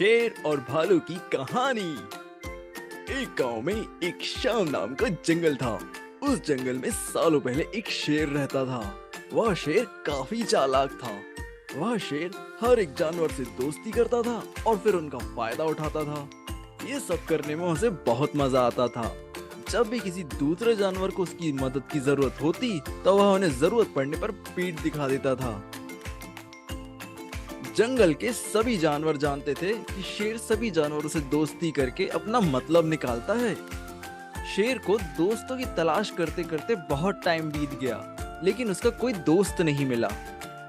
शेर और भालू की कहानी। एक गांव में एक श्याम नाम का जंगल था। उस जंगल में सालों पहले एक शेर रहता था। वह शेर काफी चालाक था। वह शेर हर एक जानवर से दोस्ती करता था और फिर उनका फायदा उठाता था। ये सब करने में उसे बहुत मजा आता था। जब भी किसी दूसरे जानवर को उसकी मदद की जरूरत होती तो वह उन्हें जरूरत पड़ने पर पीठ दिखा देता था। जंगल के सभी जानवर जानते थे कि शेर सभी जानवरों से दोस्ती करके अपना मतलब निकालता है। शेर को दोस्तों की तलाश करते करते बहुत टाइम बीत गया, लेकिन उसका कोई दोस्त नहीं मिला।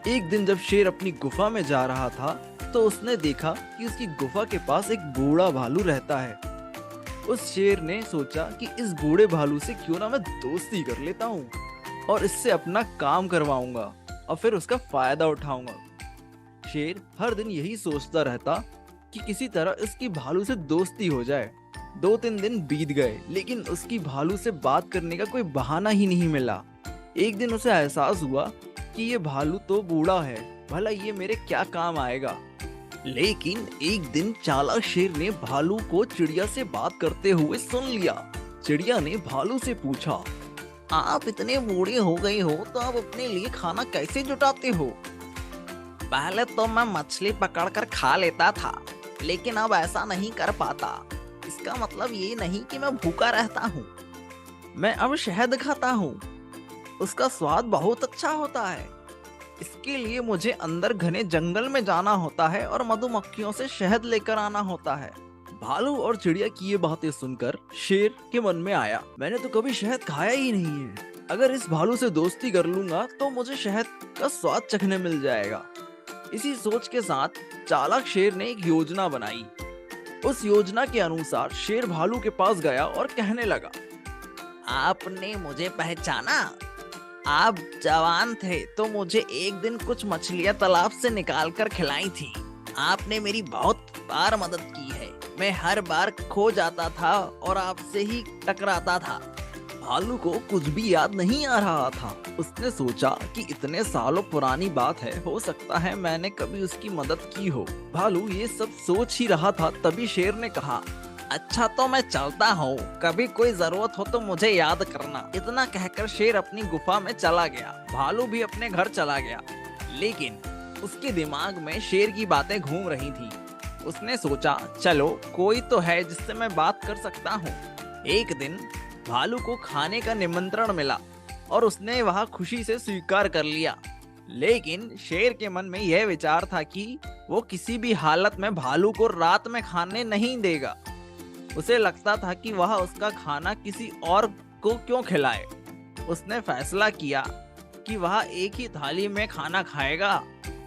एक दिन जब शेर अपनी गुफा में जा रहा था तो उसने देखा कि उसकी गुफा के पास एक बूढ़ा भालू रहता है। उस शेर ने सोचा कि इस बूढ़े भालू से क्यों ना मैं दोस्ती कर लेता हूँ और इससे अपना काम करवाऊंगा और फिर उसका फायदा उठाऊंगा। शेर हर दिन यही सोचता रहता कि किसी तरह इसकी भालू से दोस्ती हो जाए। 2-3 दिन बीत गए, लेकिन उसकी भालू से बात करने का कोई बहाना ही नहीं मिला। एक दिन उसे एहसास हुआ कि ये भालू तो बूढ़ा है, भला ये मेरे क्या काम आएगा। लेकिन एक दिन चालाक शेर ने भालू को चिड़िया से बात करते हुए सुन लिया। चिड़िया ने भालू से पूछा, आप इतने बूढ़े हो गए हो तो आप अपने लिए खाना कैसे जुटाते हो? पहले तो मैं मछली पकड़कर खा लेता था, लेकिन अब ऐसा नहीं कर पाता। इसका मतलब ये नहीं कि मैं भूखा रहता हूँ। मैं अब शहद खाता हूँ। उसका स्वाद बहुत अच्छा होता है। इसके लिए मुझे अंदर घने जंगल में जाना होता है और मधुमक्खियों से शहद लेकर आना होता है। भालू और चिड़िया की ये बातें सुनकर शेर के मन में आया, मैंने तो कभी शहद खाया ही नहीं है। अगर इस भालू से दोस्ती कर लूंगा तो मुझे शहद का स्वाद चखने मिल जाएगा। इसी सोच के साथ चालाक शेर ने एक योजना बनाई। उस योजना के अनुसार शेर भालू के पास गया और कहने लगा, आपने मुझे पहचाना? आप जवान थे तो मुझे एक दिन कुछ मछलियां तालाब से निकाल कर खिलाई थी। आपने मेरी बहुत बार मदद की है। मैं हर बार खो जाता था और आपसे ही टकराता था। भालू को कुछ भी याद नहीं आ रहा था। उसने सोचा कि इतने सालों पुरानी बात है, हो सकता है मैंने कभी उसकी मदद की हो। भालू ये सब सोच ही रहा था, तभी शेर ने कहा, अच्छा तो मैं चलता हूँ, कभी कोई जरूरत हो तो मुझे याद करना। इतना कहकर शेर अपनी गुफा में चला गया। भालू भी अपने घर चला गया, लेकिन उसके दिमाग में शेर की बातें घूम रही थी। उसने सोचा, चलो कोई तो है जिससे मैं बात कर सकता हूँ। एक दिन भालू को खाने का निमंत्रण मिला और उसने वहां खुशी से स्वीकार कर लिया। लेकिन शेर के मन में यह विचार था कि वो किसी भी हालत में भालू को रात में खाने नहीं देगा। उसे लगता था कि वह उसका खाना किसी और को क्यों खिलाए। उसने फैसला किया कि वह एक ही थाली में खाना खाएगा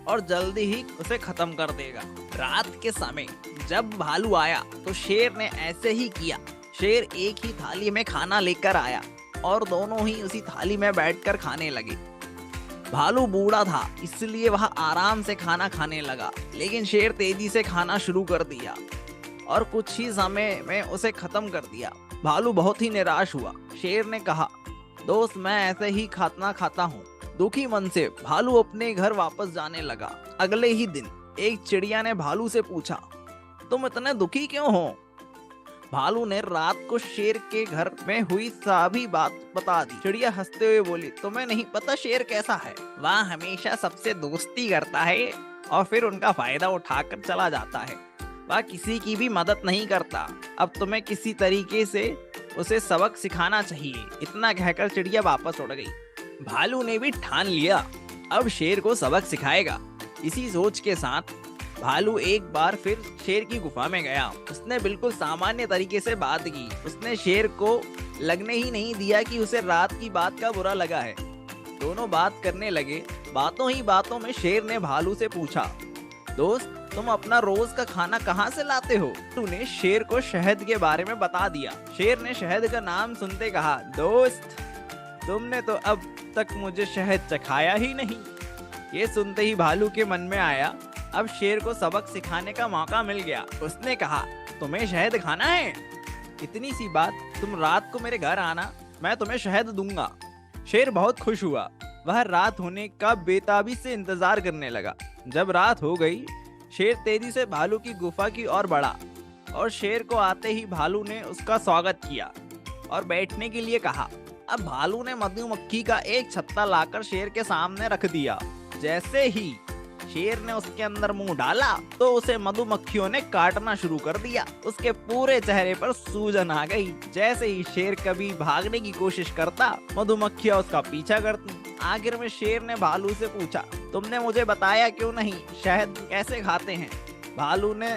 और जल्दी ही उसे खत्म कर देगा। रात के समय जब भालू आया तो शेर ने ऐसे ही किया। शेर एक ही थाली में खाना लेकर आया और दोनों ही उसी थाली में बैठकर खाने लगे। भालू बूढ़ा था, इसलिए वह आराम से खाना खाने लगा, लेकिन शेर तेजी से खाना शुरू कर दिया और कुछ ही समय में उसे खत्म कर दिया। भालू बहुत ही निराश हुआ। शेर ने कहा, दोस्त मैं ऐसे ही खाना खाता हूँ। दुखी मन से भालू अपने घर वापस जाने लगा। अगले ही दिन एक चिड़िया ने भालू से पूछा, तुम इतने दुखी क्यों हो? भालू ने रात को शेर के घर में हुई सभी बात बता दी। चिड़िया हंसते हुए बोली, तुम्हें नहीं पता शेर कैसा है? वह हमेशा सबसे दोस्ती करता है और फिर उनका फायदा उठाकर चला जाता है। वह किसी की भी मदद नहीं करता। अब तुम्हें किसी तरीके से उसे सबक सिखाना चाहिए। इतना कहकर चिड़िया वापस उड़ गई। भालू ने भी ठान लिया, अब शेर को सबक सिखाएगा। इसी सोच के साथ भालू एक बार फिर शेर की गुफा में गया। उसने बिल्कुल सामान्य तरीके से बात की। उसने शेर को लगने ही नहीं दिया कि उसे रात की बात का बुरा लगा है। दोनों बात करने लगे। बातों ही बातों में शेर ने भालू से पूछा, दोस्त तुम अपना रोज का खाना कहाँ से लाते हो? तूने शेर को शहद के बारे में बता दिया। शेर ने शहद का नाम सुनते कहा, दोस्त तुमने तो अब तक मुझे शहद चखाया ही नहीं। ये सुनते ही भालू के मन में आया, अब शेर को सबक सिखाने का मौका मिल गया। उसने कहा, तुम्हें शहद खाना है? इतनी सी बात, तुम रात को मेरे घर आना, मैं तुम्हें शहद दूंगा। शेर बहुत खुश हुआ। वह रात होने का बेताबी से इंतजार करने लगा। जब रात हो गई शेर तेजी से भालू की गुफा की ओर बढ़ा और शेर को आते ही भालू ने उसका स्वागत किया और बैठने के लिए कहा। अब भालू ने मधुमक्खी का एक छत्ता लाकर शेर के सामने रख दिया। जैसे ही शेर ने उसके अंदर मुंह डाला तो उसे मधुमक्खियों ने काटना शुरू कर दिया। उसके पूरे चेहरे पर सूजन आ गई। जैसे ही शेर कभी भागने की कोशिश करता, मधुमक्खियां उसका पीछा करती। आखिर में शेर ने भालू से पूछा, तुमने मुझे बताया क्यों नहीं, शहद कैसे खाते हैं? भालू ने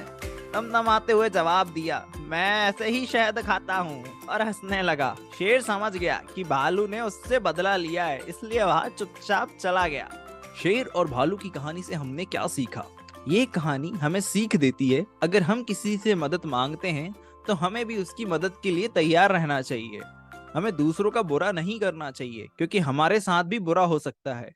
तमतमाते हुए जवाब दिया, मैं ऐसे ही शहद खाता हूँ, और हंसने लगा। शेर समझ गया कि भालू ने उससे बदला लिया है, इसलिए वह चुपचाप चला गया। शेर और भालू की कहानी से हमने क्या सीखा? ये कहानी हमें सीख देती है, अगर हम किसी से मदद मांगते हैं तो हमें भी उसकी मदद के लिए तैयार रहना चाहिए। हमें दूसरों का बुरा नहीं करना चाहिए, क्योंकि हमारे साथ भी बुरा हो सकता है।